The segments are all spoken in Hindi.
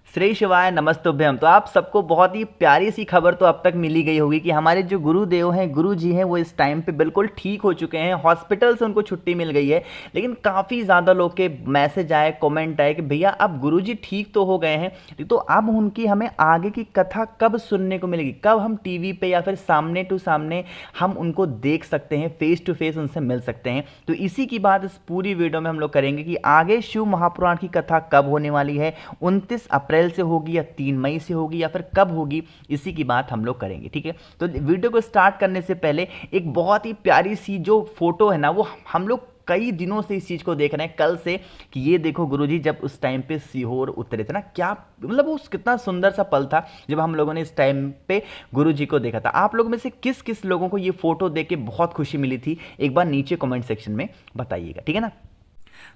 श्री शिवाय नमस्तुभ्यम। तो आप सबको बहुत ही प्यारी सी खबर तो अब तक मिली गई होगी कि हमारे जो गुरुदेव हैं, गुरु जी हैं, वो इस टाइम पे बिल्कुल ठीक हो चुके हैं। हॉस्पिटल से उनको छुट्टी मिल गई है। लेकिन काफ़ी ज़्यादा लोग के मैसेज आए, कमेंट आए कि भैया अब गुरु जी ठीक तो हो गए हैं, तो अब उनकी हमें आगे की कथा कब सुनने को मिलेगी, कब हम टीवी पे या फिर सामने टू सामने हम उनको देख सकते हैं, फेस टू फेस उनसे मिल सकते हैं। तो इसी की बात इस पूरी वीडियो में हम लोग करेंगे कि आगे शिव महापुराण की कथा कब होने वाली है, 29 अप्रैल से होगी या 3 मई से होगी या फिर कब होगी, इसी की बात हम लोग करेंगे। ठीक है, तो वीडियो को स्टार्ट करने से पहले एक बहुत ही प्यारी सी जो फोटो है ना, वो हम लोग कई दिनों से इस चीज को देख रहे हैं, कल से, कि ये देखो गुरुजी जब उस टाइम पे सीहोर उतरे थे ना, क्या मतलब वो कितना सुंदर सा पल था जब हम लोगों ने इस टाइम पे गुरुजी को देखा था। आप लोगों में से किस किस लोगों को ये फोटो देख के बहुत खुशी मिली थी, एक बार नीचे कमेंट सेक्शन में बताइएगा, ठीक है ना।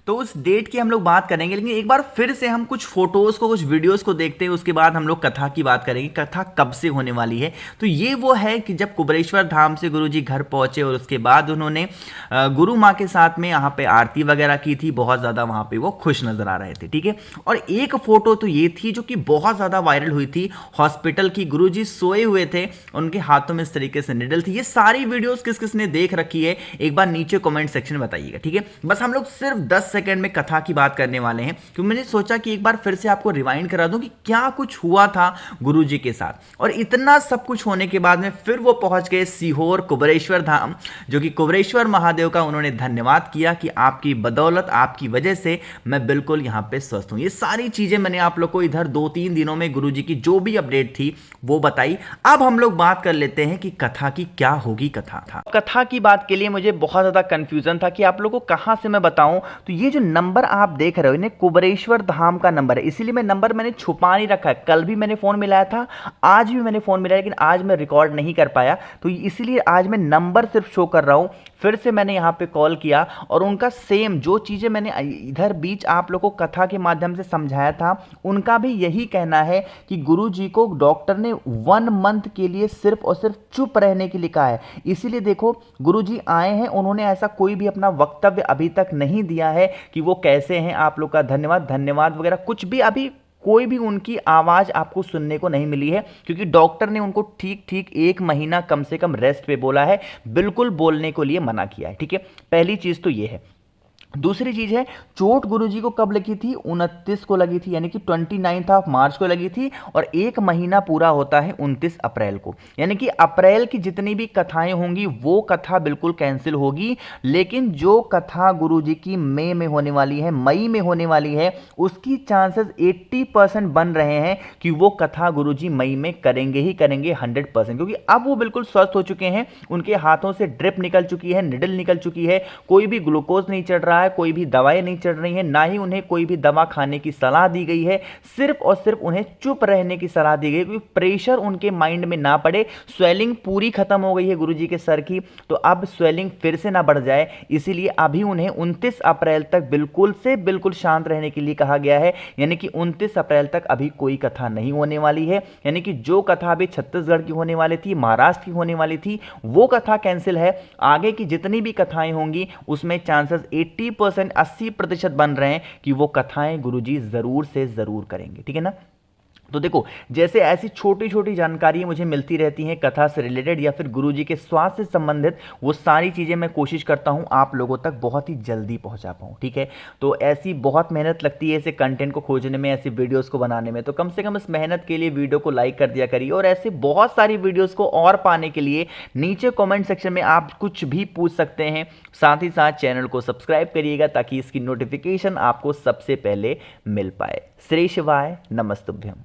तो उस डेट की हम लोग बात करेंगे, लेकिन एक बार फिर से हम कुछ फोटोज को, कुछ वीडियोस को देखते हैं, उसके बाद हम लोग कथा की बात करेंगे, कथा कब से होने वाली है। तो ये वो है कि जब कुबरेश्वर धाम से गुरुजी घर पहुंचे और उसके बाद उन्होंने गुरु माँ के साथ में यहाँ पे आरती वगैरह की थी, बहुत ज़्यादा वहाँ पे वो खुश नजर आ रहे थे। ठीक है, और एक फोटो तो ये थी जो कि बहुत ज़्यादा वायरल हुई थी, हॉस्पिटल की, गुरुजी सोए हुए थे, उनके हाथों में इस तरीके से निडल थी। ये सारी वीडियोस किस किस ने देख रखी है, एक बार नीचे कमेंट सेक्शन में बताइएगा। ठीक है, बस हम लोग सिर्फ 10 सेकंड में कथा की बात करने वाले हैं, क्योंकि मैंने सोचा कि एक बार फिर से आपको रिवाइंड करा दूं कि क्या कुछ हुआ था गुरुजी के साथ। और इतना सब कुछ होने के बाद में फिर वो पहुंच गए सीहोर कुबरेश्वर धाम, जो कि कुबरेश्वर महादेव का उन्होंने धन्यवाद किया कि आपकी बदौलत, आपकी वजह से मैं बिल्कुल यहां पे स्वस्थ हूं। ये सारी चीजें मैंने आप लोग को इधर 2-3 दिनों में गुरुजी की जो भी अपडेट थी वो बताई। अब हम लोग बात कर लेते हैं कि कथा की क्या होगी। कथा की बात के लिए मुझे बहुत ज्यादा कंफ्यूजन था कि आप लोगों को कहां से मैं बताऊं। तो ये जो नंबर आप देख रहे हो, इन्हें कुबरेश्वर धाम का नंबर है, इसीलिए मैं नंबर मैंने छुपा नहीं रखा है। कल भी मैंने फोन मिलाया था, आज भी मैंने फोन मिलाया, लेकिन आज मैं रिकॉर्ड नहीं कर पाया, तो इसीलिए आज मैं नंबर सिर्फ शो कर रहा हूं। फिर से मैंने यहाँ पे कॉल किया और उनका सेम जो चीज़ें मैंने इधर बीच आप लोगों को कथा के माध्यम से समझाया था, उनका भी यही कहना है कि गुरु जी को डॉक्टर ने 1 मंथ के लिए सिर्फ और सिर्फ चुप रहने के लिए कहा है। इसीलिए देखो गुरु जी आए हैं, उन्होंने ऐसा कोई भी अपना वक्तव्य अभी तक नहीं दिया है कि वो कैसे हैं, आप लोग का धन्यवाद वगैरह कुछ भी अभी कोई भी उनकी आवाज आपको सुनने को नहीं मिली है, क्योंकि डॉक्टर ने उनको ठीक ठीक 1 महीना कम से कम रेस्ट पे बोला है, बिल्कुल बोलने को लिए मना किया है। ठीक है, पहली चीज तो ये है। दूसरी चीज है, चोट गुरुजी को कब लगी थी? 29 को लगी थी, यानी कि 29 मार्च को लगी थी, और 1 महीना पूरा होता है 29 अप्रैल को, यानी कि अप्रैल की जितनी भी कथाएं होंगी वो कथा बिल्कुल कैंसिल होगी। लेकिन जो कथा गुरुजी की मई में होने वाली है, मई में होने वाली है, उसकी चांसेस 80% बन रहे हैं कि वो कथा गुरुजी मई में करेंगे ही करेंगे 100%, क्योंकि अब वो बिल्कुल स्वस्थ हो चुके हैं, उनके हाथों से ड्रिप निकल चुकी है, निडल निकल चुकी है, कोई भी ग्लूकोज नहीं चढ़ रहा है, कोई भी दवाएं नहीं चढ़ रही हैं, ना ही उन्हें कोई भी दवा खाने की सलाह दी गई है, सिर्फ और सिर्फ उन्हें चुप रहने की सलाह दी गई, क्योंकि प्रेशर उनके माइंड में ना पड़े। स्वेलिंग पूरी खत्म हो गई है गुरुजी के सर की, तो अब स्वेलिंग फिर से ना बढ़ जाए, इसीलिए अभी उन्हें 29 अप्रैल तक बिल्कुल से बिल्कुल शांत रहने के लिए कहा गया है। यानी कि 29 अप्रैल तक अभी कोई कथा नहीं होने वाली है, यानी कि जो कथा अभी छत्तीसगढ़ की होने वाली थी, महाराष्ट्र की होने वाली थी, वो कथा कैंसिल है। आगे की जितनी भी कथाएं होंगी उसमें चांसेस 80% बन रहे हैं कि वो कथाएं गुरुजी जरूर से जरूर करेंगे। ठीक है ना। तो देखो, जैसे ऐसी छोटी छोटी जानकारी मुझे मिलती रहती हैं कथा से रिलेटेड या फिर गुरुजी के स्वास्थ्य से संबंधित, वो सारी चीज़ें मैं कोशिश करता हूं आप लोगों तक बहुत ही जल्दी पहुंचा पाऊं। ठीक है, तो ऐसी बहुत मेहनत लगती है ऐसे कंटेंट को खोजने में, ऐसी वीडियोस को बनाने में, तो कम से कम इस मेहनत के लिए वीडियो को लाइक कर दिया करिए। और ऐसे बहुत सारी वीडियोज़ को और पाने के लिए नीचे कॉमेंट सेक्शन में आप कुछ भी पूछ सकते हैं। साथ ही साथ चैनल को सब्सक्राइब करिएगा ताकि इसकी नोटिफिकेशन आपको सबसे पहले मिल पाए। श्री शिवाय नमस्तुभ्यम।